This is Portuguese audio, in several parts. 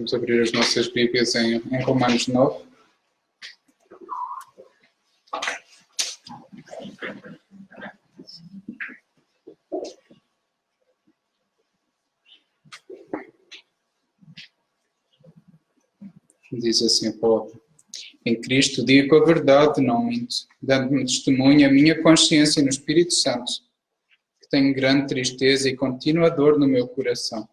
Vamos abrir as nossas Bíblias em Romanos 9. Diz assim a palavra: em Cristo digo a verdade, não minto, dando-me testemunho a minha consciência no Espírito Santo, que tenho grande tristeza e contínua dor no meu coração,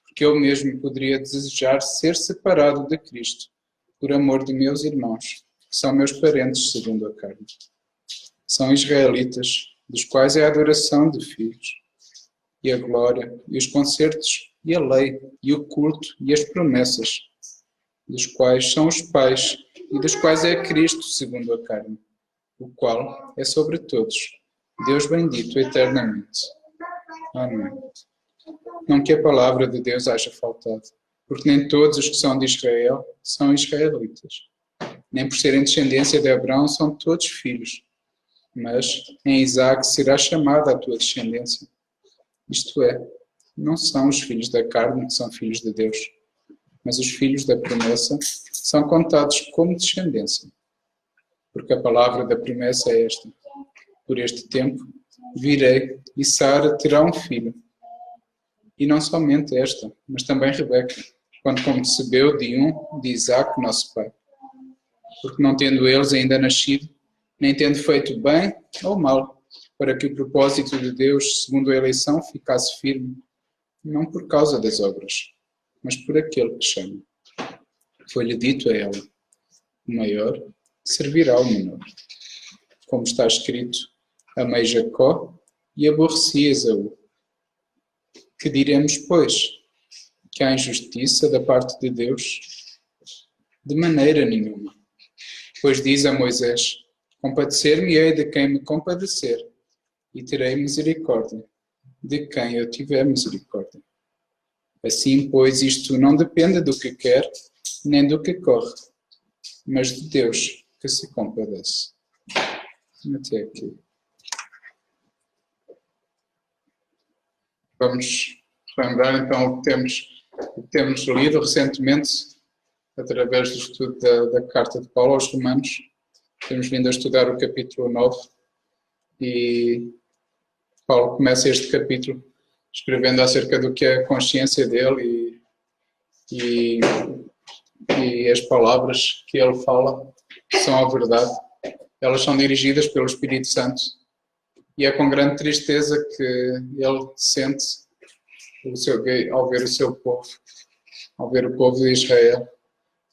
porque eu mesmo poderia desejar ser separado de Cristo, por amor de meus irmãos, que são meus parentes segundo a carne. São israelitas, dos quais é a adoração de filhos, e a glória, e os concertos, e a lei, e o culto, e as promessas, dos quais são os pais, e dos quais é Cristo segundo a carne, o qual é sobre todos, Deus bendito eternamente. Amém. Não que a palavra de Deus haja faltado, porque nem todos os que são de Israel são israelitas, nem por serem descendência de Abraão são todos filhos, mas em Isaque será chamada a tua descendência. Isto é, não são os filhos da carne que são filhos de Deus, mas os filhos da promessa são contados como descendência. Porque a palavra da promessa é esta: por este tempo virei e Sara terá um filho. E não somente esta, mas também Rebeca, quando concebeu de Isaque, nosso pai. Porque não tendo eles ainda nascido, nem tendo feito bem ou mal, para que o propósito de Deus, segundo a eleição, ficasse firme, não por causa das obras, mas por aquele que chama. Foi-lhe dito a ela: o maior servirá ao menor. Como está escrito: amei Jacó e aborreci Esaú. Que diremos, pois? Que há injustiça da parte de Deus? De maneira nenhuma. Pois diz a Moisés: compadecer-me-ei de quem me compadecer, e terei misericórdia de quem eu tiver misericórdia. Assim, pois, isto não depende do que quer, nem do que corre, mas de Deus que se compadece. Até aqui. Vamos lembrar então o que temos lido recentemente, através do estudo da carta de Paulo aos Romanos. Temos vindo a estudar o capítulo 9 e Paulo começa este capítulo escrevendo acerca do que é a consciência dele e as palavras que ele fala são a verdade. Elas são dirigidas pelo Espírito Santo e é com grande tristeza que ele sente ao ver o seu povo, ao ver o povo de Israel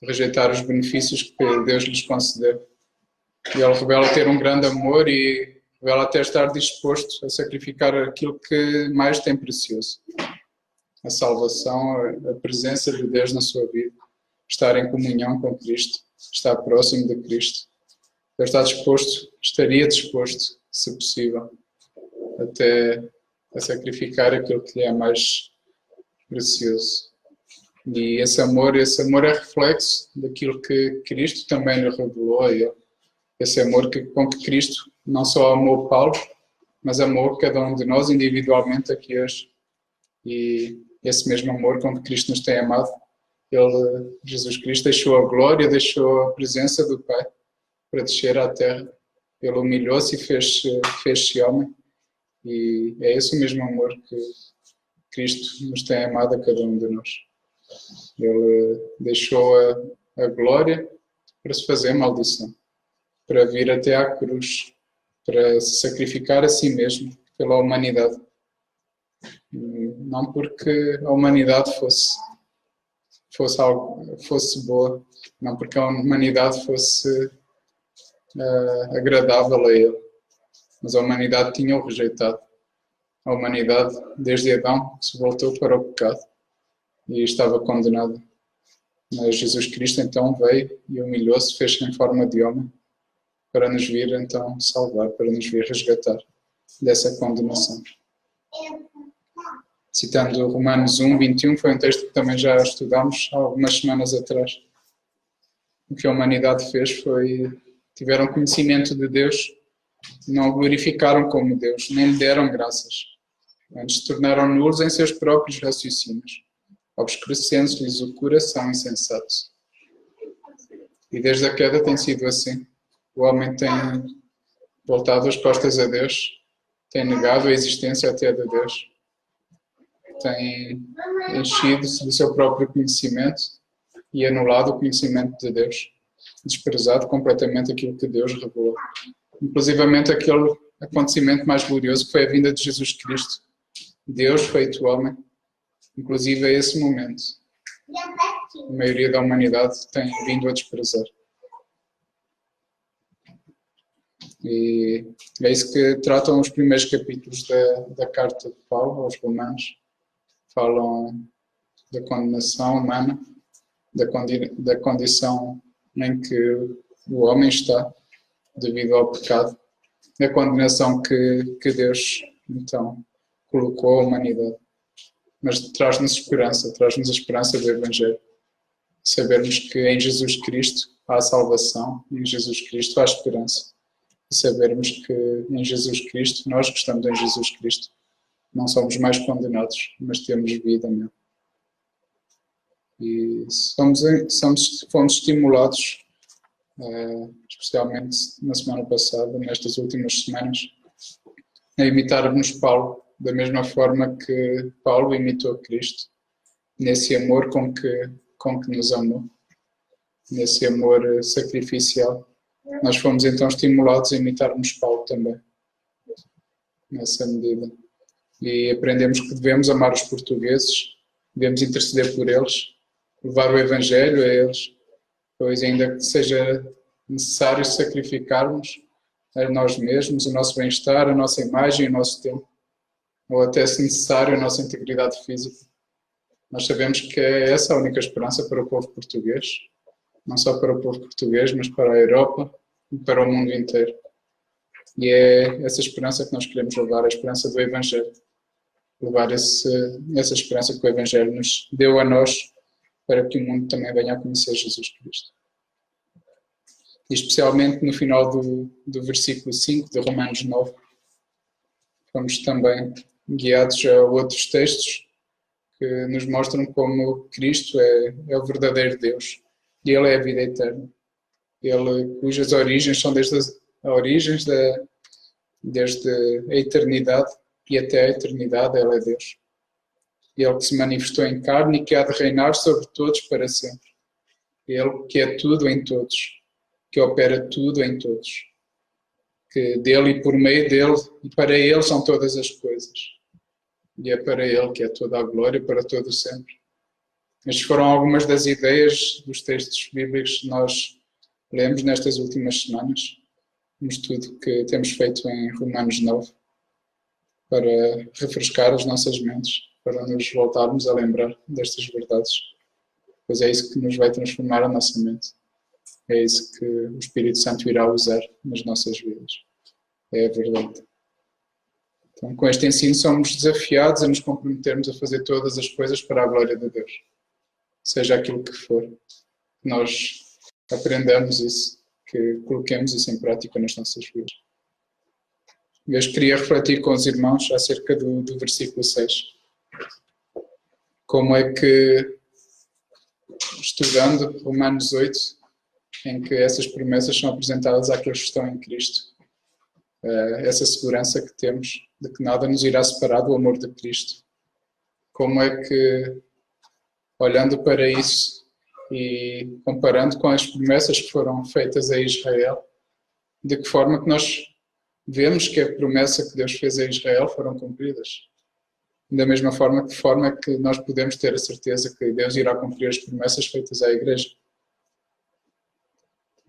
rejeitar os benefícios que Deus lhes concedeu. E ele revela ter um grande amor e revela até estar disposto a sacrificar aquilo que mais tem precioso: a salvação, a presença de Deus na sua vida, estar em comunhão com Cristo, estar próximo de Cristo. Ele estaria disposto, se possível, até a sacrificar aquilo que lhe é mais precioso. E esse amor é reflexo daquilo que Cristo também lhe revelou a ele. Esse amor com que Cristo não só amou Paulo, mas amou cada um de nós individualmente aqui hoje. E esse mesmo amor com que Cristo nos tem amado, Jesus Cristo deixou a glória, deixou a presença do Pai para descer à terra. Ele humilhou-se e fez-se homem. E é esse o mesmo amor que Cristo nos tem amado a cada um de nós. Ele deixou a glória para se fazer maldição, para vir até à cruz, para se sacrificar a si mesmo pela humanidade. Não porque a humanidade fosse boa, não porque a humanidade fosse agradável a ele, mas a humanidade tinha-o rejeitado. A humanidade, desde Adão, se voltou para o pecado e estava condenada. Mas Jesus Cristo então veio e humilhou-se, fez-se em forma de homem, para nos vir então salvar, para nos vir resgatar dessa condenação. Citando Romanos 1, 21, foi um texto que também já estudámos há algumas semanas atrás. O que a humanidade fez foi: tiveram conhecimento de Deus, não o glorificaram como Deus, nem lhe deram graças. Antes se tornaram nulos em seus próprios raciocínios. obscurecendo-lhes o coração insensato. E desde a queda tem sido assim. O homem tem voltado as costas a Deus, tem negado a existência até de Deus, tem enchido-se do seu próprio conhecimento e anulado o conhecimento de Deus, desprezado completamente aquilo que Deus revelou. Inclusivamente aquele acontecimento mais glorioso que foi a vinda de Jesus Cristo, Deus feito homem, inclusive a esse momento, a maioria da humanidade tem vindo a desprezar. E é isso que tratam os primeiros capítulos da carta de Paulo aos Romanos. Falam da condenação humana, da condição em que o homem está devido ao pecado, da condenação que Deus então colocou à humanidade. Mas traz-nos esperança, traz-nos a esperança do Evangelho. Sabermos que em Jesus Cristo há salvação, em Jesus Cristo há esperança. E sabermos que em Jesus Cristo, nós que estamos em Jesus Cristo, não somos mais condenados, mas temos vida mesmo. E fomos estimulados, especialmente na semana passada, nestas últimas semanas, a imitarmos Paulo, da mesma forma que Paulo imitou Cristo, nesse amor com que nos amou, nesse amor sacrificial. Nós fomos então estimulados a imitarmos Paulo também, nessa medida. E aprendemos que devemos amar os portugueses, devemos interceder por eles, levar o Evangelho a eles, pois ainda que seja necessário sacrificarmos a nós mesmos, o nosso bem-estar, a nossa imagem, o nosso tempo, ou até, se necessário, a nossa integridade física. Nós sabemos que é essa a única esperança para o povo português, não só para o povo português, mas para a Europa e para o mundo inteiro. E é essa esperança que nós queremos levar, a esperança do Evangelho. Levar essa esperança que o Evangelho nos deu a nós, para que o mundo também venha a conhecer Jesus Cristo. E especialmente no final do versículo 5 de Romanos 9, fomos também guiados a outros textos que nos mostram como Cristo é o verdadeiro Deus. E Ele é a vida eterna. Ele, cujas origens são desde a eternidade e até a eternidade, Ele é Deus. Ele que se manifestou em carne e que há de reinar sobre todos para sempre. Ele que é tudo em todos, que opera tudo em todos. Que dele e por meio dele e para ele são todas as coisas. E é para ele que é toda a glória para todo sempre. Estas foram algumas das ideias dos textos bíblicos que nós lemos nestas últimas semanas, no estudo que temos feito em Romanos 9, para refrescar as nossas mentes, para nos voltarmos a lembrar destas verdades. Pois é isso que nos vai transformar a nossa mente. É isso que o Espírito Santo irá usar nas nossas vidas. É a verdade. Então, com este ensino somos desafiados a nos comprometermos a fazer todas as coisas para a glória de Deus. Seja aquilo que for. Que nós aprendamos isso, que coloquemos isso em prática nas nossas vidas. Eu queria refletir com os irmãos acerca do versículo 6. Como é que, estudando Romanos 8, em que essas promessas são apresentadas àqueles que estão em Cristo, essa segurança que temos de que nada nos irá separar do amor de Cristo. Como é que, olhando para isso e comparando com as promessas que foram feitas a Israel, de que forma que nós vemos que a promessa que Deus fez a Israel foram cumpridas. Da mesma forma que nós podemos ter a certeza que Deus irá cumprir as promessas feitas à Igreja.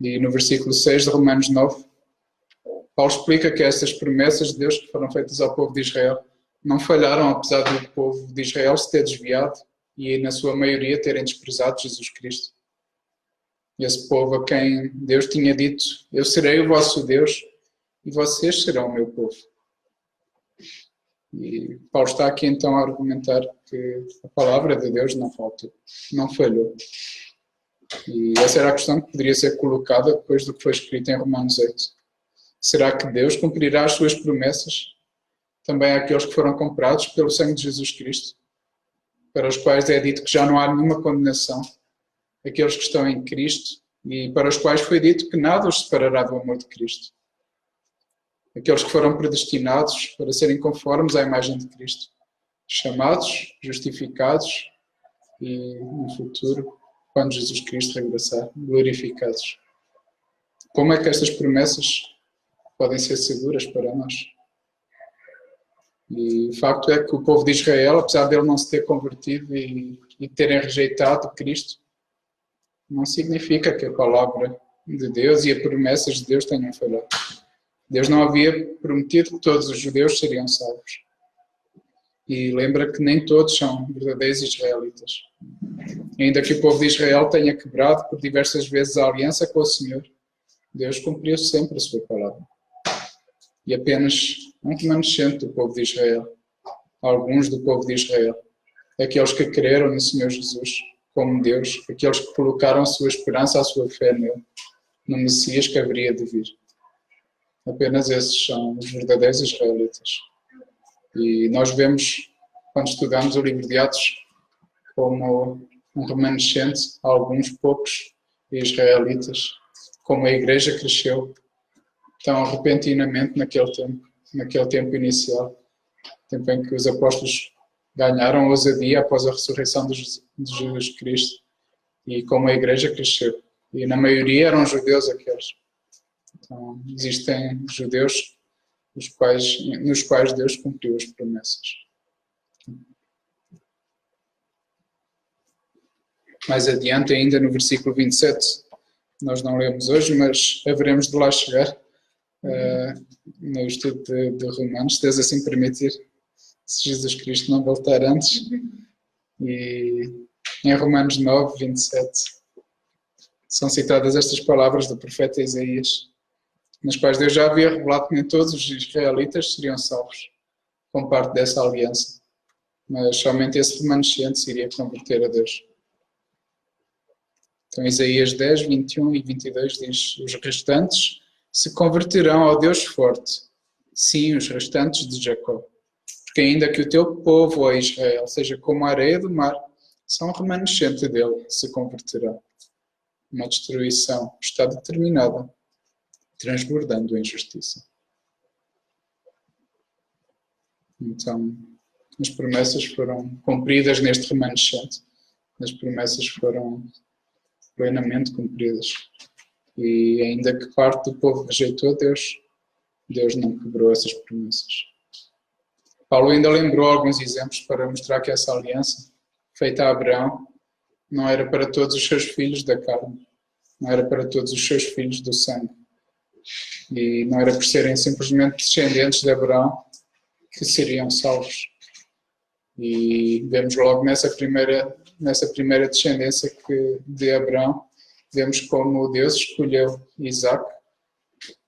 E no versículo 6 de Romanos 9, Paulo explica que estas promessas de Deus que foram feitas ao povo de Israel não falharam, apesar do povo de Israel se ter desviado e, na sua maioria, terem desprezado Jesus Cristo. Esse povo a quem Deus tinha dito: eu serei o vosso Deus e vocês serão o meu povo. E Paulo está aqui então a argumentar que a palavra de Deus não faltou, não falhou. E essa era a questão que poderia ser colocada depois do que foi escrito em Romanos 8. Será que Deus cumprirá as suas promessas também àqueles que foram comprados pelo sangue de Jesus Cristo, para os quais é dito que já não há nenhuma condenação, aqueles que estão em Cristo e para os quais foi dito que nada os separará do amor de Cristo. Aqueles que foram predestinados para serem conformes à imagem de Cristo, chamados, justificados e no futuro, quando Jesus Cristo regressar, glorificados. Como é que estas promessas podem ser seguras para nós? E o facto é que o povo de Israel, apesar dele não se ter convertido e terem rejeitado Cristo, não significa que a palavra de Deus e as promessas de Deus tenham falhado. Deus não havia prometido que todos os judeus seriam salvos. E lembra que nem todos são verdadeiros israelitas. Ainda que o povo de Israel tenha quebrado por diversas vezes a aliança com o Senhor, Deus cumpriu sempre a sua palavra. E apenas um remanescente do povo de Israel, alguns do povo de Israel, aqueles que creram no Senhor Jesus como Deus, aqueles que colocaram a sua esperança, a sua fé nele, no Messias que haveria de vir. Apenas esses são os verdadeiros israelitas. E nós vemos, quando estudamos o livro de Atos, como um remanescente, alguns poucos israelitas, como a igreja cresceu tão repentinamente naquele tempo inicial, tempo em que os apóstolos ganharam ousadia após a ressurreição de Jesus Cristo, e como a igreja cresceu. E na maioria eram judeus aqueles. Então, existem judeus nos quais Deus cumpriu as promessas. Mais adiante, ainda no versículo 27, nós não lemos hoje, mas haveremos de lá chegar no estudo de Romanos, se Deus assim permitir, se Jesus Cristo não voltar antes. E em Romanos 9, 27, são citadas estas palavras do profeta Isaías, nas quais Deus já havia revelado que nem todos os israelitas seriam salvos, como parte dessa aliança, mas somente esse remanescente se iria converter a Deus. Então Isaías 10, 21 e 22 diz: os restantes se converterão ao Deus forte, sim, os restantes de Jacó. Porque ainda que o teu povo, ó Israel, seja como a areia do mar, só um remanescente dele se converterá. Uma destruição está determinada, transbordando em justiça. Então, as promessas foram cumpridas neste remanescente. As promessas foram plenamente cumpridas. E ainda que parte do povo rejeitou Deus, Deus não quebrou essas promessas. Paulo ainda lembrou alguns exemplos para mostrar que essa aliança, feita a Abraão, não era para todos os seus filhos da carne, não era para todos os seus filhos do sangue. E não era por serem simplesmente descendentes de Abraão que seriam salvos. E vemos logo nessa primeira descendência de Abraão, vemos como Deus escolheu Isaac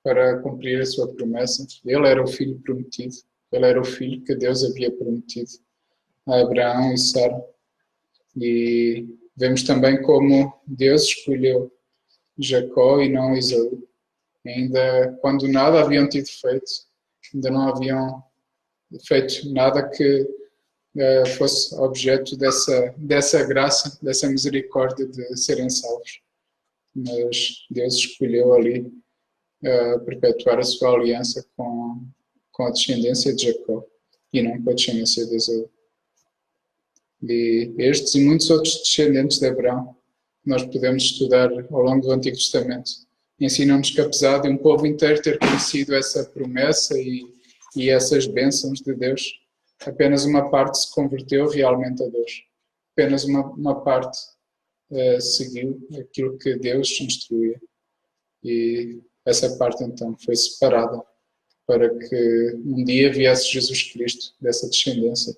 para cumprir a sua promessa. Ele era o filho prometido, ele era o filho que Deus havia prometido a Abraão e Sara. E vemos também como Deus escolheu Jacó e não Esaú. Ainda quando nada haviam tido feito, ainda não haviam feito nada que fosse objeto dessa graça, dessa misericórdia de serem salvos. Mas Deus escolheu ali perpetuar a sua aliança com a descendência de Jacó e não com a descendência de Esaú. E estes e muitos outros descendentes de Abraão, nós podemos estudar ao longo do Antigo Testamento, ensinam-nos que apesar de um povo inteiro ter conhecido essa promessa e essas bênçãos de Deus, apenas uma parte se converteu realmente a Deus. Apenas uma parte seguiu aquilo que Deus instruía. E essa parte então foi separada para que um dia viesse Jesus Cristo dessa descendência.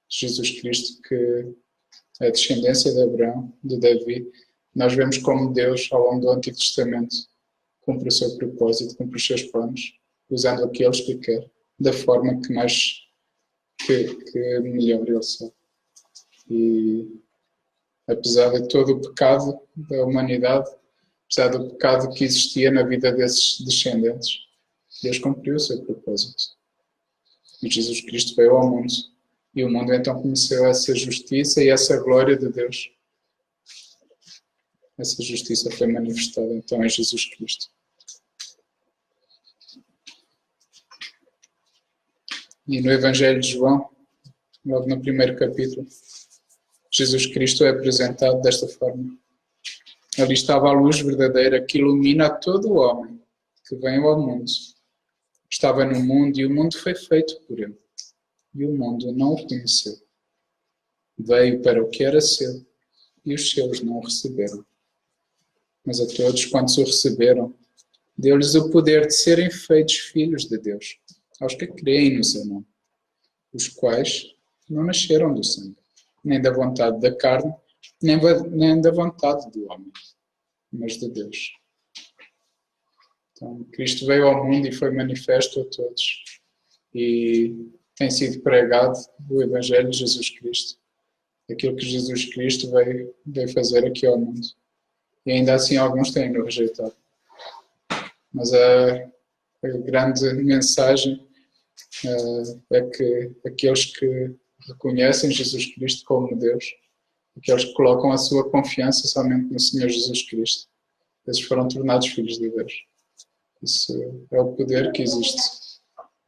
Jesus Cristo que é a descendência de Abraão, de Davi. Nós vemos como Deus, ao longo do Antigo Testamento, cumpre o seu propósito, cumpre os seus planos, usando aqueles que quer, da forma que melhor ele sabe. E apesar de todo o pecado da humanidade, apesar do pecado que existia na vida desses descendentes, Deus cumpriu o seu propósito. E Jesus Cristo veio ao mundo E o mundo então conheceu essa justiça e essa glória de Deus. Essa justiça foi manifestada então em Jesus Cristo. E no Evangelho de João, logo no primeiro capítulo, Jesus Cristo é apresentado desta forma. Ali estava a luz verdadeira que ilumina a todo o homem que vem ao mundo. Estava no mundo e o mundo foi feito por ele. E o mundo não o conheceu. Veio para o que era seu e os seus não o receberam. Mas a todos quantos o receberam, deu-lhes o poder de serem feitos filhos de Deus, aos que creem no seu nome, os quais não nasceram do sangue, nem da vontade da carne, nem da vontade do homem, mas de Deus. Então, Cristo veio ao mundo e foi manifesto a todos. E tem sido pregado o Evangelho de Jesus Cristo. Aquilo que Jesus Cristo veio fazer aqui ao mundo. E ainda assim alguns têm-no rejeitado. Mas a grande mensagem é que aqueles que reconhecem Jesus Cristo como Deus, aqueles que colocam a sua confiança somente no Senhor Jesus Cristo, esses foram tornados filhos de Deus. Isso é o poder que existe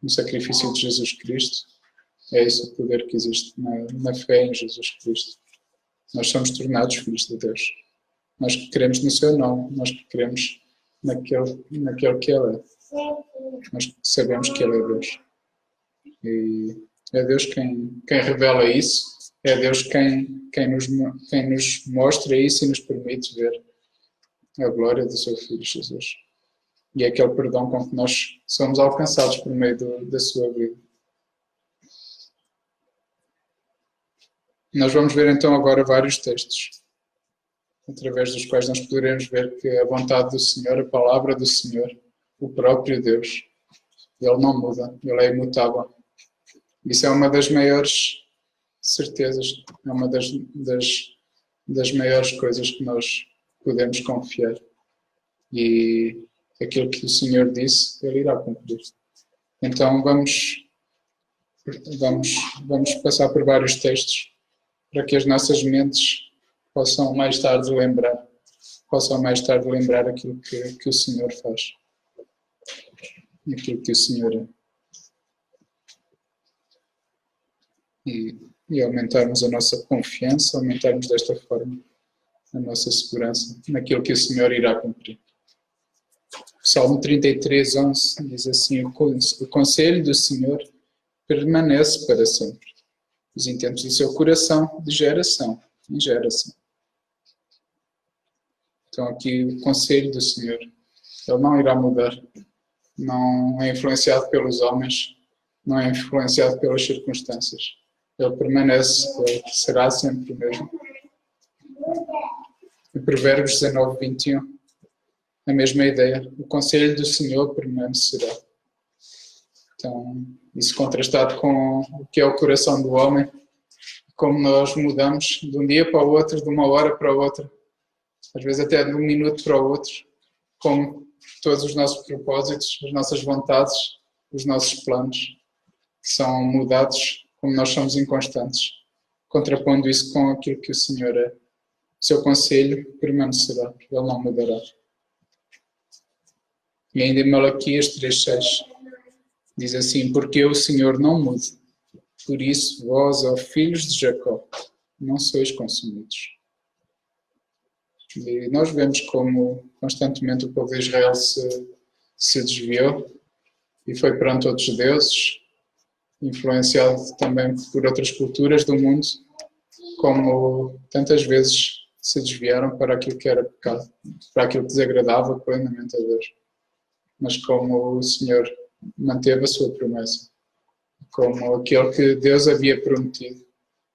no sacrifício de Jesus Cristo. É esse o poder que existe na fé em Jesus Cristo. Nós somos tornados filhos de Deus. Nós que cremos no seu nome, nós que cremos naquele que Ele é. Nós que sabemos que Ele é Deus. E é Deus quem revela isso, é Deus quem nos mostra isso e nos permite ver a glória do seu Filho Jesus. E é aquele perdão com que nós somos alcançados por meio da sua vida. Nós vamos ver então agora vários textos, através dos quais nós poderemos ver que a vontade do Senhor, a palavra do Senhor, o próprio Deus, Ele não muda, Ele é imutável. Isso é uma das maiores certezas, é uma das maiores coisas que nós podemos confiar. E aquilo que o Senhor disse, Ele irá cumprir. Então vamos passar por vários textos para que as nossas mentes possam mais tarde lembrar aquilo que o Senhor faz, aquilo que o Senhor é. E aumentarmos a nossa confiança, aumentarmos desta forma a nossa segurança naquilo que o Senhor irá cumprir. O Salmo 33, 11 diz assim: o conselho do Senhor permanece para sempre, os intentos do seu coração de geração em geração. Então aqui o conselho do Senhor, Ele não irá mudar, não é influenciado pelos homens, não é influenciado pelas circunstâncias. Ele permanece, Ele será sempre o mesmo. Em Provérbios 19, 21, a mesma ideia. O conselho do Senhor permanecerá. Então, isso contrastado com o que é o coração do homem, como nós mudamos de um dia para o outro, de uma hora para a outra, às vezes até de um minuto para o outro, como todos os nossos propósitos, as nossas vontades, os nossos planos, são mudados como nós somos inconstantes, contrapondo isso com aquilo que o Senhor é. O seu conselho permanecerá, Ele não mudará. E ainda em Malaquias 3,6 diz assim: porque o Senhor não muda, por isso vós, ó filhos de Jacó, não sois consumidos. E nós vemos como constantemente o povo de Israel se desviou e foi perante outros deuses, influenciado também por outras culturas do mundo, como tantas vezes se desviaram para aquilo que era pecado, para aquilo que desagradava plenamente a Deus. Mas como o Senhor manteve a sua promessa, como aquele que Deus havia prometido,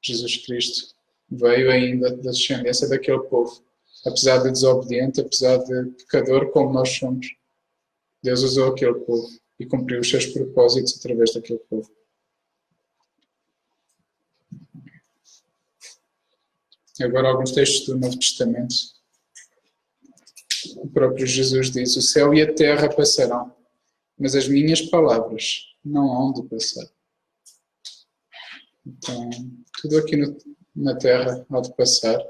Jesus Cristo veio ainda da descendência daquele povo, apesar de desobediente, apesar de pecador como nós somos, Deus usou aquele povo e cumpriu os seus propósitos através daquele povo. Agora alguns textos do Novo Testamento. O próprio Jesus diz: o céu e a terra passarão, mas as minhas palavras não hão de passar. Então, tudo aqui na Terra há de passar.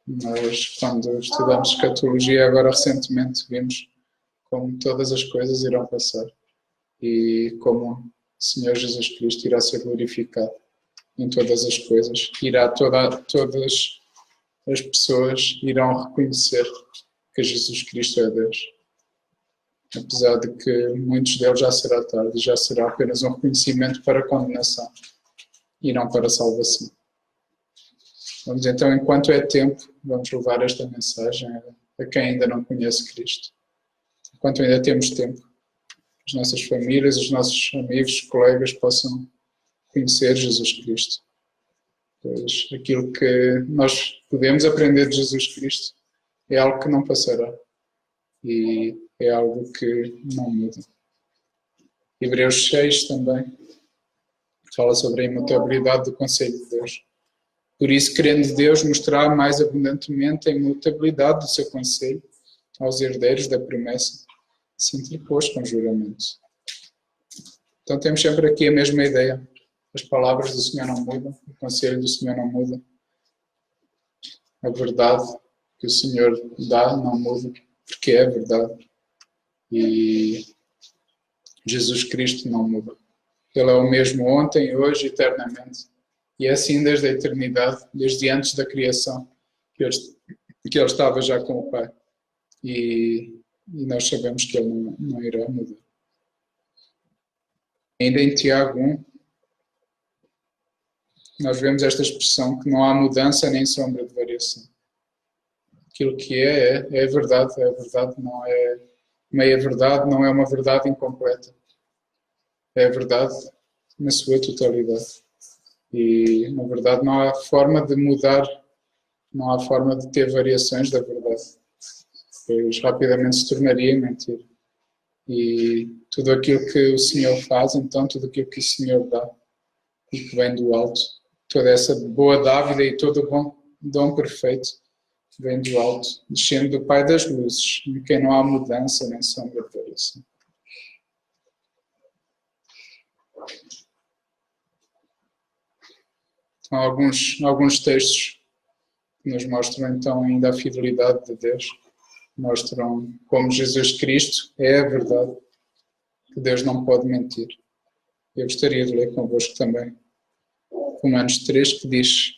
Nós, quando estudamos escatologia, agora recentemente, vimos como todas as coisas irão passar e como o Senhor Jesus Cristo irá ser glorificado em todas as coisas. Todas as pessoas irão reconhecer que Jesus Cristo é Deus. Apesar de que muitos deles já será tarde, já será apenas um reconhecimento para a condenação e não para a salvação. Vamos então, enquanto é tempo, vamos levar esta mensagem a quem ainda não conhece Cristo. Enquanto ainda temos tempo, as nossas famílias, os nossos amigos, os colegas possam conhecer Jesus Cristo. Pois aquilo que nós podemos aprender de Jesus Cristo é algo que não passará e é algo que não muda. Hebreus 6 também fala sobre a imutabilidade do conselho de Deus. Por isso, querendo Deus mostrar mais abundantemente a imutabilidade do seu conselho aos herdeiros da promessa, se interpôs com juramento. Então temos sempre aqui a mesma ideia. As palavras do Senhor não mudam, o conselho do Senhor não muda. A verdade que o Senhor dá não muda, porque é verdade. E Jesus Cristo não muda. Ele é o mesmo ontem, hoje e eternamente. E é assim desde a eternidade, desde antes da criação, que ele estava já com o Pai. E nós sabemos que ele não irá mudar. Ainda em Tiago 1, nós vemos esta expressão que não há mudança nem sombra de variação. Aquilo que é verdade, não é meia verdade, não é uma verdade incompleta. É a verdade na sua totalidade. E, na verdade, não há forma de mudar, não há forma de ter variações da verdade, pois rapidamente se tornaria mentira. E tudo aquilo que o Senhor faz, então, tudo aquilo que o Senhor dá e que vem do alto, toda essa boa dávida e todo o bom dom perfeito vem do alto, descendo do Pai das luzes, em quem não há mudança nem sombra de variação. Então, alguns textos que nos mostram então ainda a fidelidade de Deus, mostram como Jesus Cristo é a verdade, que Deus não pode mentir. Eu gostaria de ler convosco também Romanos 3, que diz: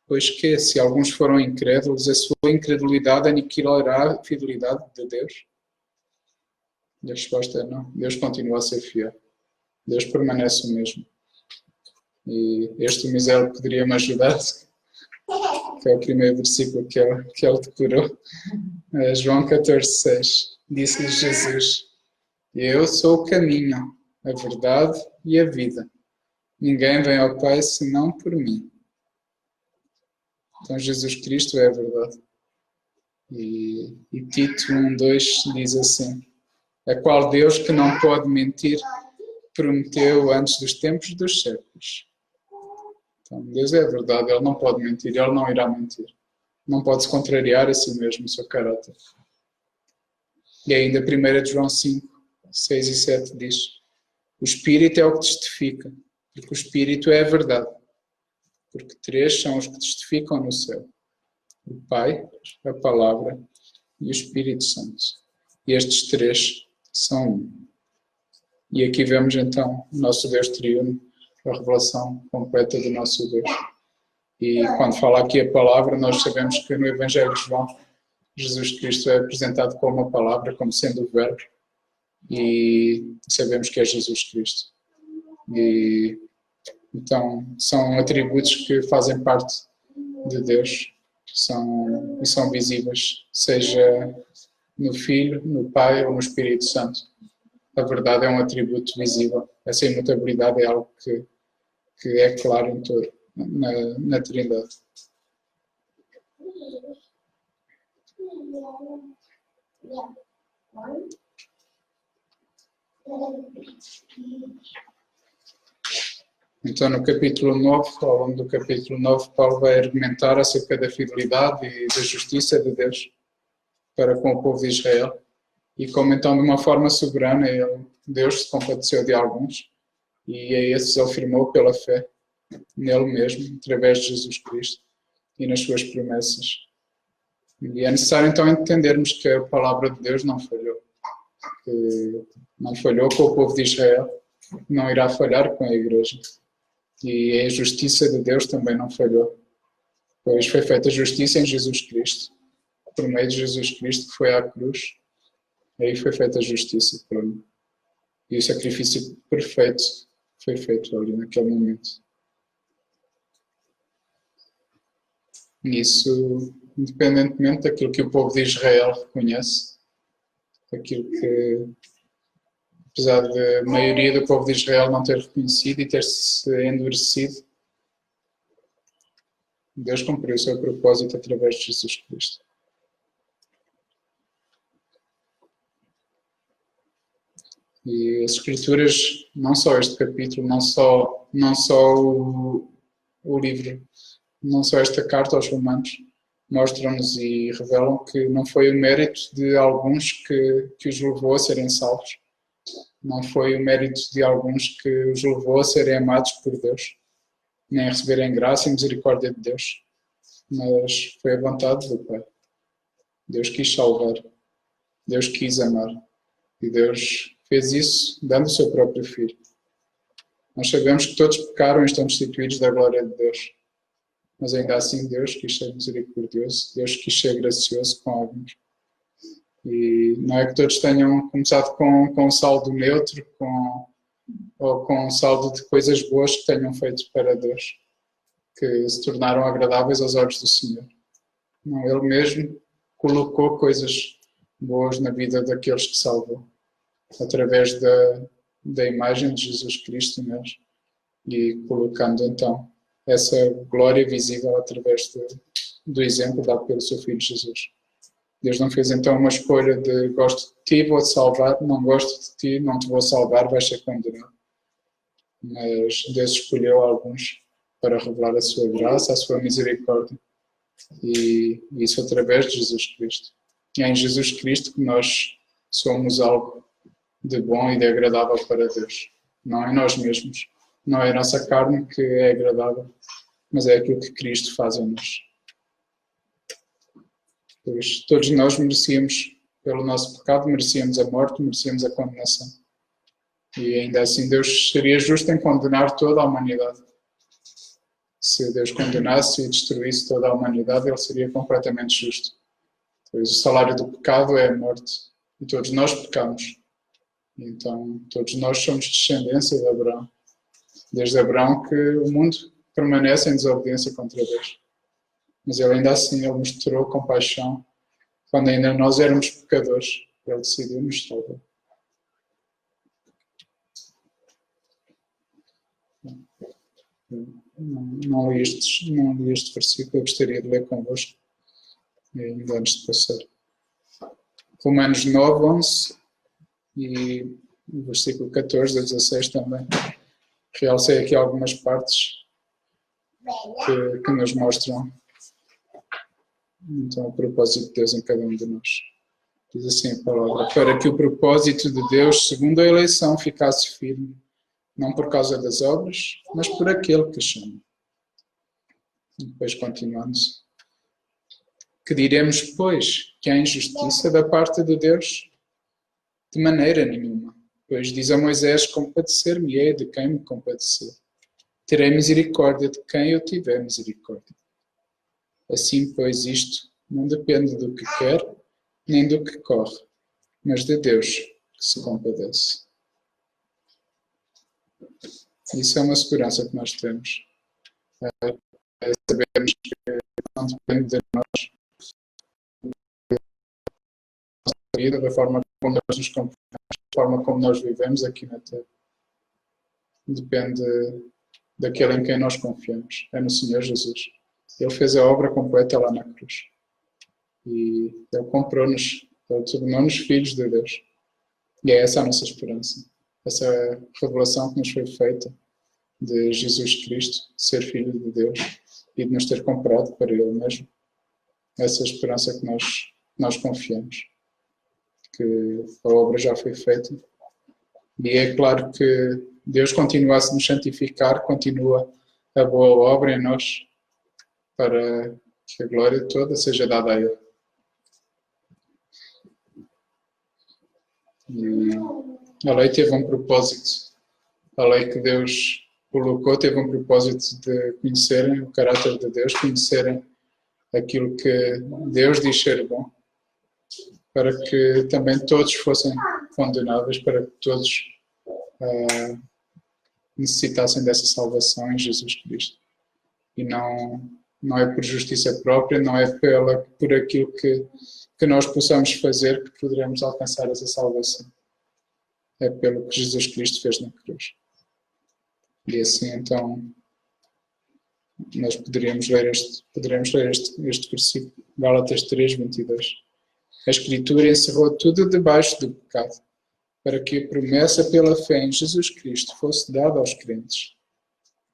pois que, se alguns foram incrédulos, a sua incredulidade aniquilará a fidelidade de Deus? E a resposta é não. Deus continua a ser fiel. Deus permanece o mesmo. E este misério poderia-me ajudar, que é o primeiro versículo que ele decorou. João 14,6. Disse-lhe Jesus: eu sou o caminho, a verdade e a vida. Ninguém vem ao Pai senão por mim. Então Jesus Cristo é a verdade. E Tito 1,2 diz assim: a qual Deus, que não pode mentir, prometeu antes dos tempos dos séculos. Então, Deus é a verdade, Ele não pode mentir, Ele não irá mentir. Não pode se contrariar a si mesmo, o seu caráter. E ainda 1 João 5, 6 e 7 diz: o Espírito é o que testifica, porque o Espírito é a verdade. Porque 3 são os que testificam no céu: o Pai, a Palavra e o Espírito Santo. E estes 3 são um. E aqui vemos então o nosso Deus triuno, a revelação completa do nosso Deus. E quando fala aqui a palavra, nós sabemos que no Evangelho de João, Jesus Cristo é apresentado como a palavra, como sendo o verbo, e sabemos que é Jesus Cristo. E então são atributos que fazem parte de Deus, são visíveis, seja no Filho, no Pai ou no Espírito Santo. A verdade é um atributo visível. Essa imutabilidade é algo que é claro em todo, na Trindade. Então, no capítulo 9, ao longo do capítulo 9, Paulo vai argumentar acerca da fidelidade e da justiça de Deus para com o povo de Israel. E como então, de uma forma soberana, Deus se compadeceu de alguns, e a esses ele firmou pela fé, nele mesmo, através de Jesus Cristo e nas suas promessas. E é necessário então entendermos que a palavra de Deus não falhou. Que não falhou com o povo de Israel, não irá falhar com a igreja. E a justiça de Deus também não falhou, pois foi feita justiça em Jesus Cristo. Por meio de Jesus Cristo, que foi à cruz, aí foi feita a justiça por mim. E o sacrifício perfeito foi feito ali naquele momento. E isso, independentemente daquilo que o povo de Israel reconhece, daquilo que, apesar da maioria do povo de Israel não ter reconhecido e ter-se endurecido, Deus cumpriu o seu propósito através de Jesus Cristo. E as Escrituras, não só este capítulo, não só o livro, não só esta carta aos Romanos, mostram-nos e revelam que não foi o mérito de alguns que os levou a serem salvos. Não foi o mérito de alguns que os levou a serem amados por Deus, nem a receberem graça e misericórdia de Deus, mas foi a vontade do Pai. Deus quis salvar, Deus quis amar, e Deus fez isso dando o seu próprio Filho. Nós sabemos que todos pecaram e estão destituídos da glória de Deus, mas ainda assim Deus quis ser misericordioso, Deus quis ser gracioso com alguns. E não é que todos tenham começado com um saldo neutro ou com um saldo de coisas boas que tenham feito para Deus, que se tornaram agradáveis aos olhos do Senhor. Não, Ele mesmo colocou coisas boas na vida daqueles que salvou, através da imagem de Jesus Cristo neles, e colocando então essa glória visível através do exemplo dado pelo seu Filho Jesus. Deus não fez então uma escolha de gosto de ti, vou-te salvar, não gosto de ti, não te vou salvar, vais ser condenado. Mas Deus escolheu alguns para revelar a sua graça, a sua misericórdia. E isso através de Jesus Cristo. E é em Jesus Cristo que nós somos algo de bom e de agradável para Deus. Não é nós mesmos. Não é a nossa carne que é agradável, mas é aquilo que Cristo faz em nós. Pois todos nós merecíamos, pelo nosso pecado, merecíamos a morte, merecíamos a condenação. E ainda assim Deus seria justo em condenar toda a humanidade. Se Deus condenasse e destruísse toda a humanidade, Ele seria completamente justo. Pois o salário do pecado é a morte. E todos nós pecamos. Então, todos nós somos descendência de Abraão. Desde Abraão que o mundo permanece em desobediência contra Deus. Mas Ele ainda assim, Ele mostrou compaixão. Quando ainda nós éramos pecadores, Ele decidiu nos salvar. Não li este versículo, eu gostaria de ler convosco, ainda antes de passar. Romanos 9, 11 e o versículo 14 a 16 também. Realcei aqui algumas partes que nos mostram então o propósito de Deus em cada um de nós. Diz assim a palavra: para que o propósito de Deus, segundo a eleição, ficasse firme, não por causa das obras, mas por aquele que chama. E depois continuamos. Que diremos, pois, que há injustiça da parte de Deus? De maneira nenhuma. Pois diz a Moisés: compadecer-me-ei de quem me compadecer. Terei misericórdia de quem eu tiver misericórdia. Assim, pois, isto não depende do que quer, nem do que corre, mas de Deus que se compadece. Isso é uma segurança que nós temos. É sabermos que não depende de nós, da vida, da forma como nós nos comportamos, da forma como nós vivemos aqui na Terra. Depende daquele em quem nós confiamos. É no Senhor Jesus. Ele fez a obra completa lá na cruz. E Ele comprou-nos, Ele tornou-nos filhos de Deus. E é essa a nossa esperança. Essa revelação que nos foi feita de Jesus Cristo, ser filho de Deus e de nos ter comprado para Ele mesmo. Essa esperança que nós confiamos. Que a obra já foi feita. E é claro que Deus continua a nos santificar, continua a boa obra em nós, para que a glória toda seja dada a Ele. E a lei teve um propósito. A lei que Deus colocou teve um propósito de conhecerem o caráter de Deus, conhecerem aquilo que Deus diz ser bom, para que também todos fossem condenáveis, para que todos necessitassem dessa salvação em Jesus Cristo. E não é por justiça própria, não é por aquilo que nós possamos fazer que poderemos alcançar essa salvação. É pelo que Jesus Cristo fez na cruz. E assim, então, nós poderemos ler este versículo, Gálatas 3, 22. A Escritura encerrou tudo debaixo do pecado, para que a promessa pela fé em Jesus Cristo fosse dada aos crentes.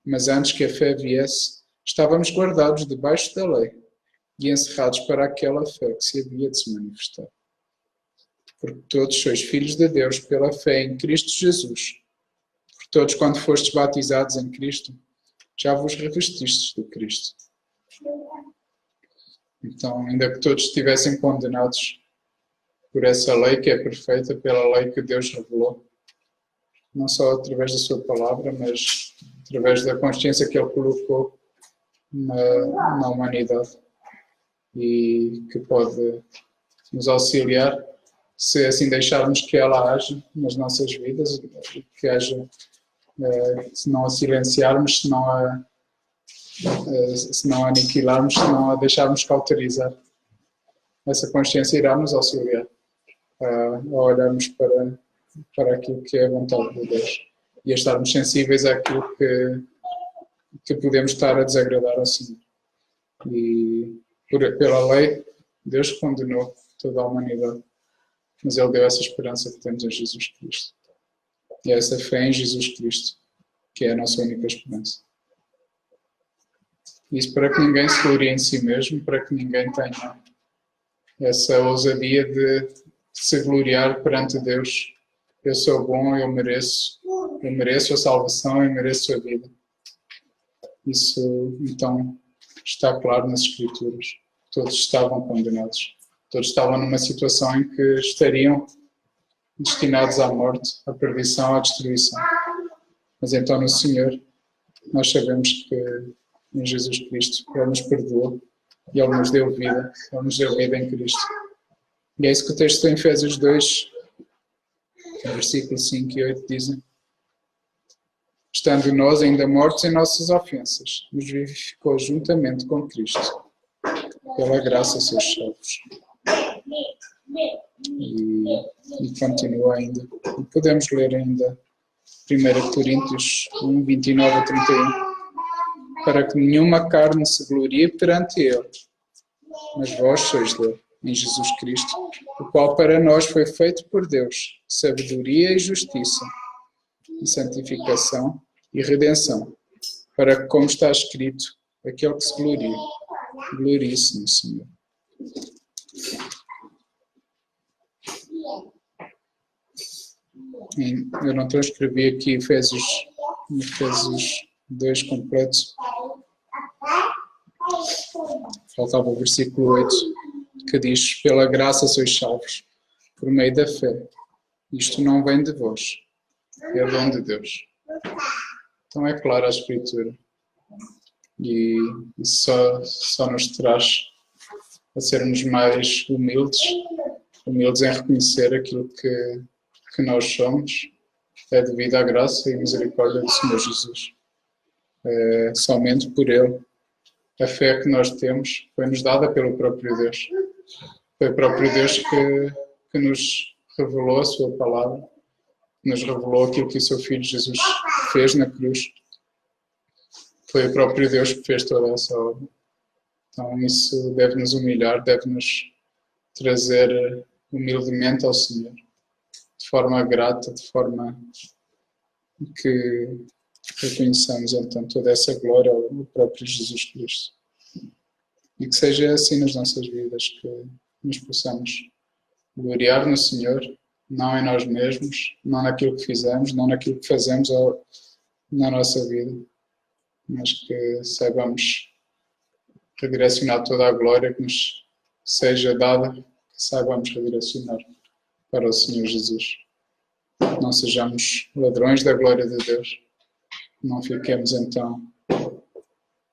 Mas antes que a fé viesse, estávamos guardados debaixo da lei e encerrados para aquela fé que se havia de se manifestar. Porque todos sois filhos de Deus pela fé em Cristo Jesus. Porque todos, quando fostes batizados em Cristo, já vos revestistes de Cristo. Então, ainda que todos estivessem condenados por essa lei que é perfeita, pela lei que Deus revelou, não só através da sua palavra, mas através da consciência que Ele colocou na humanidade e que pode nos auxiliar se assim deixarmos que ela age nas nossas vidas, que haja, se não a silenciarmos, se não a aniquilarmos, se não a deixarmos cauterizar. Essa consciência irá nos auxiliar a olharmos para aquilo que é a vontade de Deus e a estarmos sensíveis àquilo que podemos estar a desagradar ao Senhor. E pela lei, Deus condenou toda a humanidade, mas Ele deu essa esperança que temos em Jesus Cristo. E é essa fé em Jesus Cristo que é a nossa única esperança. Isso para que ninguém se glorie em si mesmo, para que ninguém tenha essa ousadia de se gloriar perante Deus. Eu sou bom, eu mereço a salvação, eu mereço a vida. Isso, então, está claro nas Escrituras. Todos estavam condenados. Todos estavam numa situação em que estariam destinados à morte, à perdição, à destruição. Mas então no Senhor, nós sabemos que em Jesus Cristo Ele nos perdoou e Ele nos deu vida. Ele nos deu vida em Cristo. E é isso que o texto em Efésios 2, versículos 5 e 8 dizem. Estando nós ainda mortos em nossas ofensas, nos vivificou juntamente com Cristo. Pela graça sois salvos. E continua ainda. E podemos ler ainda 1 Coríntios 1, 29 a 31. Para que nenhuma carne se glorie perante Ele, mas vós sois dele, em Jesus Cristo, o qual para nós foi feito por Deus, sabedoria e justiça, e santificação e redenção, para que, como está escrito, aquele que se glorie, glorie-se no Senhor. Eu não transcrevi aqui Efésios 2 completo. Faltava o versículo 8, que diz: pela graça sois salvos, por meio da fé. Isto não vem de vós, é dom de Deus. Então é clara a Escritura. E só nos traz a sermos mais humildes em reconhecer aquilo que nós somos, é devido à graça e misericórdia do Senhor Jesus. Somente por Ele. A fé que nós temos foi-nos dada pelo próprio Deus. Foi o próprio Deus que nos revelou a sua palavra, que nos revelou aquilo que o seu Filho Jesus fez na cruz. Foi o próprio Deus que fez toda essa obra. Então isso deve-nos humilhar, deve-nos trazer humildemente ao Senhor, de forma grata, de forma que reconheçamos então toda essa glória ao próprio Jesus Cristo. E que seja assim nas nossas vidas, que nos possamos gloriar no Senhor, não em nós mesmos, não naquilo que fizemos, não naquilo que fazemos na nossa vida, mas que saibamos redirecionar toda a glória que nos seja dada, que saibamos redirecionar para o Senhor Jesus. Não sejamos ladrões da glória de Deus. Não fiquemos então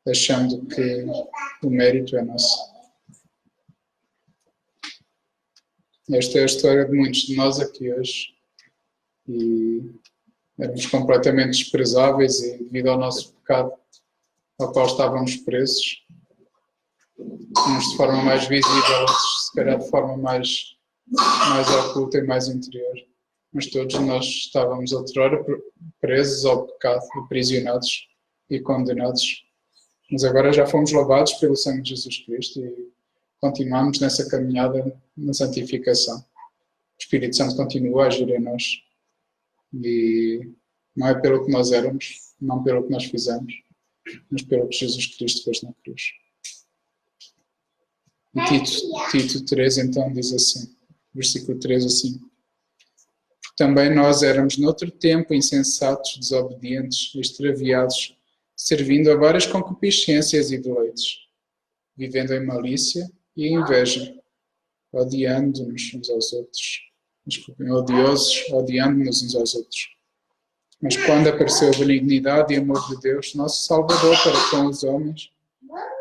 achando que o mérito é nosso. Esta é a história de muitos de nós aqui hoje. E éramos completamente desprezáveis e devido ao nosso pecado ao qual estávamos presos, uns de forma mais visível, outros se calhar de forma mais oculta e mais interior. Mas todos nós estávamos outrora presos ao pecado, aprisionados e condenados. Mas agora já fomos lavados pelo sangue de Jesus Cristo e continuamos nessa caminhada na santificação. O Espírito Santo continua a agir em nós. E não é pelo que nós éramos, não pelo que nós fizemos, mas pelo que Jesus Cristo fez na cruz. E Tito 3 então diz assim, versículo 3 assim: porque também nós éramos noutro tempo insensatos, desobedientes, extraviados, servindo a várias concupiscências e deleites, vivendo em malícia e inveja, odiando-nos uns aos outros. Odiosos, odiando-nos uns aos outros. Mas quando apareceu a benignidade e amor de Deus, nosso Salvador para com os homens,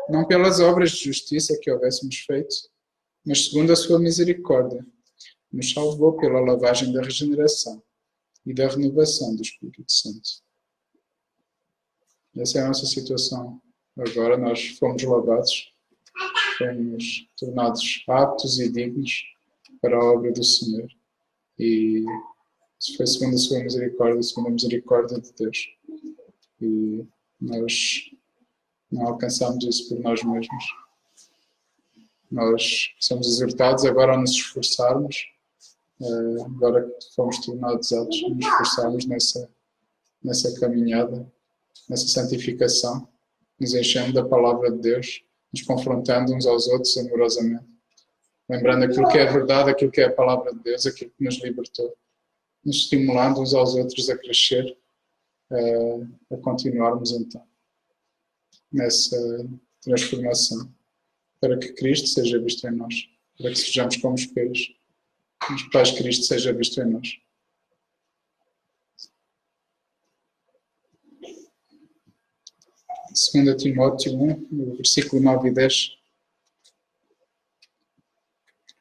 não pelas obras de justiça que houvéssemos feito, mas segundo a sua misericórdia, nos salvou pela lavagem da regeneração e da renovação do Espírito Santo. Essa é a nossa situação. Agora nós fomos lavados, fomos tornados aptos e dignos para a obra do Senhor. E isso foi segundo a sua misericórdia, segundo a misericórdia de Deus. E nós não alcançamos isso por nós mesmos. Nós somos exortados agora a nos esforçarmos, agora que fomos tornados aptos, a nos esforçarmos nessa caminhada, nessa santificação, nos enchendo da palavra de Deus, nos confrontando uns aos outros amorosamente, lembrando aquilo que é verdade, aquilo que é a palavra de Deus, aquilo que nos libertou, nos estimulando uns aos outros a crescer, a continuarmos então nessa transformação, para que Cristo seja visto em nós, para que sejamos como espelhos, os quais Cristo seja visto em nós. Segundo Timóteo 1, versículo 9 e 10,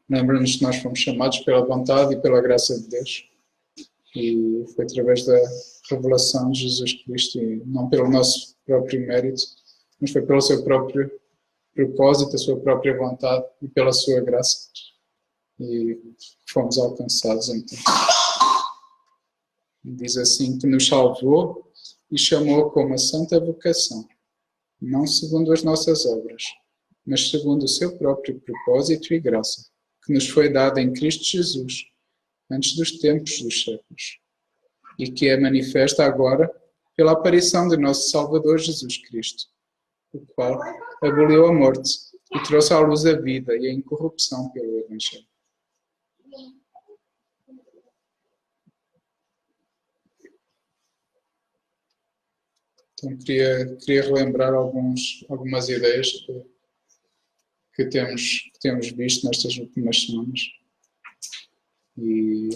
lembra-nos que nós fomos chamados pela vontade e pela graça de Deus. E foi através da revelação de Jesus Cristo, e não pelo nosso próprio mérito, mas foi pelo seu próprio propósito, a sua própria vontade e pela sua graça. E fomos alcançados então. Diz assim que nos salvou e chamou com uma santa vocação, não segundo as nossas obras, mas segundo o seu próprio propósito e graça, que nos foi dada em Cristo Jesus, antes dos tempos dos séculos, e que é manifesta agora pela aparição de nosso Salvador Jesus Cristo, o qual aboliu a morte e trouxe à luz a vida e a incorrupção pelo Evangelho. Então queria relembrar algumas ideias que temos visto nestas últimas semanas. E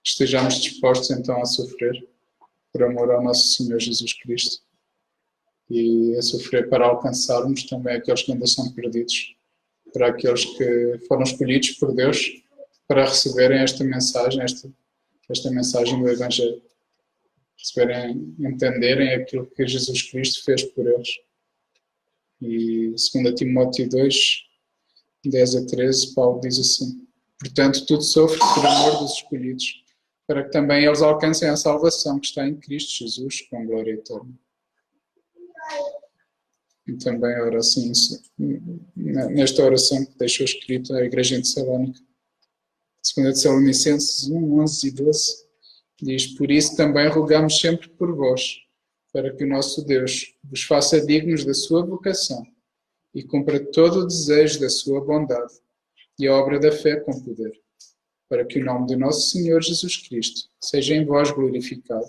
estejamos dispostos então a sofrer por amor ao nosso Senhor Jesus Cristo e a sofrer para alcançarmos também aqueles que ainda são perdidos, para aqueles que foram escolhidos por Deus para receberem esta mensagem, esta mensagem do Evangelho, receberem, entenderem aquilo que Jesus Cristo fez por eles. E 2 Timóteo 2, 10 a 13, Paulo diz assim: portanto, tudo sofre por amor dos escolhidos, para que também eles alcancem a salvação que está em Cristo Jesus, com glória eterna. E também ora assim, nesta oração que deixou escrita a Igreja em Tessalónica, 2 Tessalonicenses 1, 11 e 12, diz: por isso também rogamos sempre por vós, para que o nosso Deus vos faça dignos da sua vocação e cumpra todo o desejo da sua bondade e a obra da fé com poder, para que o nome do nosso Senhor Jesus Cristo seja em vós glorificado,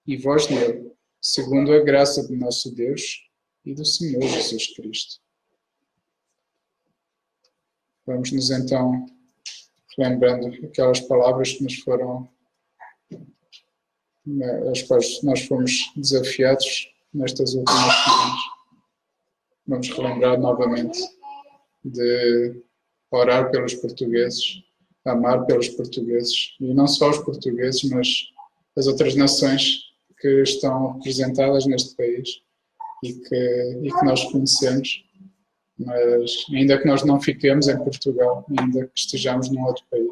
e vós nele, segundo a graça do nosso Deus e do Senhor Jesus Cristo. Vamos nos então lembrando aquelas palavras que nos foram, às quais nós fomos desafiados nestas últimas semanas. Vamos relembrar novamente de orar pelos portugueses, amar pelos portugueses, e não só os portugueses, mas as outras nações que estão representadas neste país e que nós conhecemos, mas ainda que nós não fiquemos em Portugal, ainda que estejamos num outro país,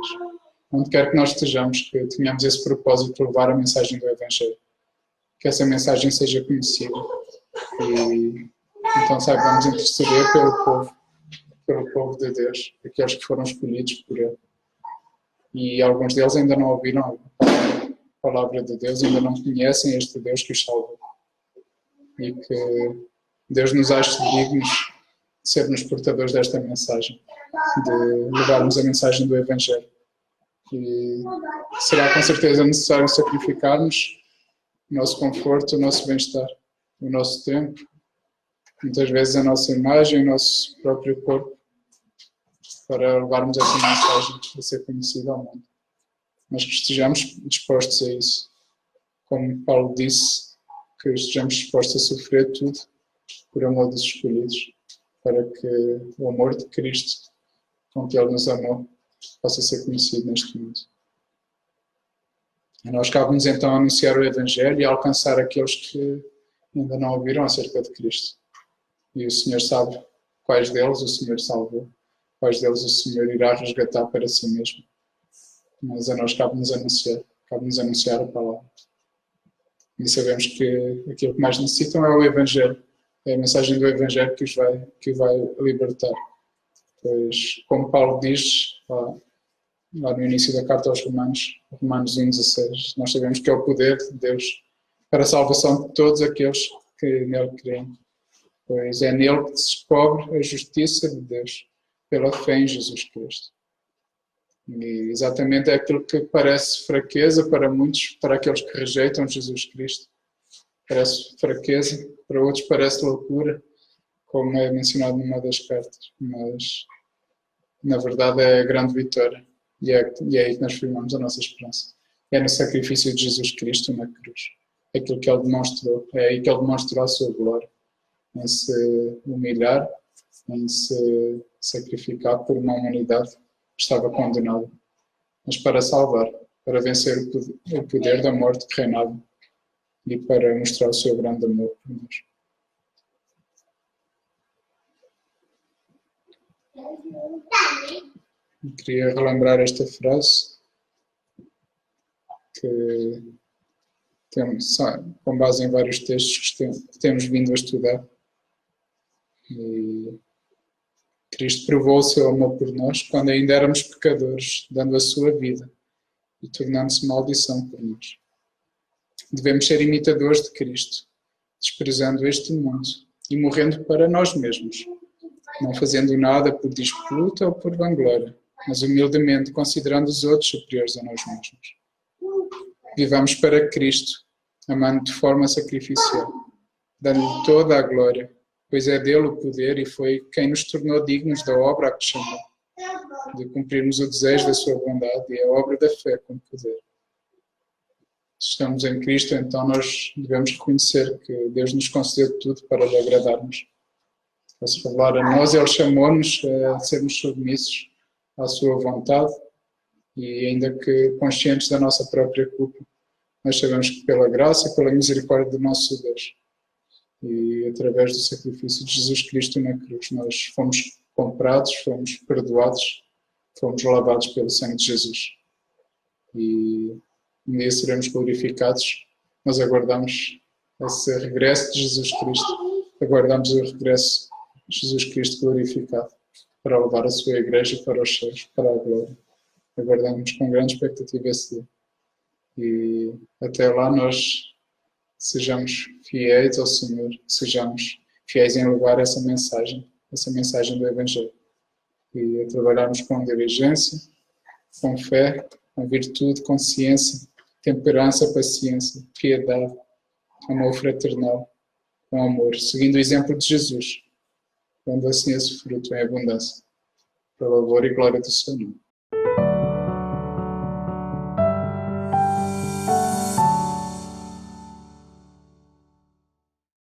onde quer que nós estejamos, que tenhamos esse propósito de levar a mensagem do Evangelho, que essa mensagem seja conhecida e então saibamos interceder pelo povo de Deus, aqueles que foram escolhidos por Ele. E alguns deles ainda não ouviram a palavra de Deus, ainda não conhecem este Deus que os salvou. E que Deus nos ache dignos de sermos portadores desta mensagem, de levarmos a mensagem do Evangelho. E será com certeza necessário sacrificarmos o nosso conforto, o nosso bem-estar, o nosso tempo, muitas vezes a nossa imagem, o nosso próprio corpo, para levarmos essa mensagem a ser conhecida ao mundo. Mas que estejamos dispostos a isso. Como Paulo disse, que estejamos dispostos a sofrer tudo por amor dos escolhidos, para que o amor de Cristo, com que Ele nos amou, possa ser conhecido neste mundo. E nós cabe-nos então anunciar o Evangelho e alcançar aqueles que ainda não ouviram acerca de Cristo. E o Senhor sabe quais deles o Senhor salvou, quais deles o Senhor irá resgatar para si mesmo. Mas a nós cabe-nos anunciar a palavra. E sabemos que aquilo que mais necessitam é o Evangelho, é a mensagem do Evangelho que os vai libertar. Pois, como Paulo diz lá no início da carta aos Romanos 1,16, nós sabemos que é o poder de Deus para a salvação de todos aqueles que nele creem. Pois é nele que se descobre a justiça de Deus, pela fé em Jesus Cristo. E exatamente é aquilo que parece fraqueza para muitos, para aqueles que rejeitam Jesus Cristo. Parece fraqueza, para outros parece loucura, como é mencionado numa das cartas. Mas, na verdade, é a grande vitória. E é aí que nós firmamos a nossa esperança. É no sacrifício de Jesus Cristo na cruz. É aquilo que Ele demonstrou. É aí que Ele demonstrou a sua glória. Em se humilhar, em se sacrificar por uma humanidade que estava condenada, mas para salvar, para vencer o poder da morte que reinava e para mostrar o seu grande amor por nós. Eu queria relembrar esta frase que temos, com base em vários textos que temos vindo a estudar. E Cristo provou o seu amor por nós quando ainda éramos pecadores, dando a sua vida e tornando-se maldição por nós. Devemos ser imitadores de Cristo, desprezando este mundo e morrendo para nós mesmos, não fazendo nada por disputa ou por vanglória, mas humildemente considerando os outros superiores a nós mesmos. Vivamos para Cristo, amando de forma sacrificial, dando-lhe toda a glória, pois é dele o poder e foi quem nos tornou dignos da obra a que chamou, de cumprirmos o desejo da sua bondade e a obra da fé com poder. Se estamos em Cristo, então nós devemos reconhecer que Deus nos concedeu tudo para lhe agradarmos. Para se revelar a nós, Ele chamou-nos a sermos submissos à sua vontade e ainda que conscientes da nossa própria culpa, nós sabemos que pela graça e pela misericórdia do nosso Deus e através do sacrifício de Jesus Cristo na cruz, nós fomos comprados, fomos perdoados, fomos lavados pelo sangue de Jesus. E um dia seremos glorificados. Nós aguardamos esse regresso de Jesus Cristo, aguardamos o regresso de Jesus Cristo glorificado para levar a sua igreja para os céus, para a glória. Aguardamos com grande expectativa esse dia. E até lá nós sejamos fiéis ao Senhor, sejamos fiéis em levar essa mensagem do Evangelho. E a trabalharmos com diligência, com fé, com virtude, com ciência, temperança, paciência, piedade, amor fraternal, com amor, seguindo o exemplo de Jesus, dando assim esse fruto em abundância, para louvor e glória do seu nome.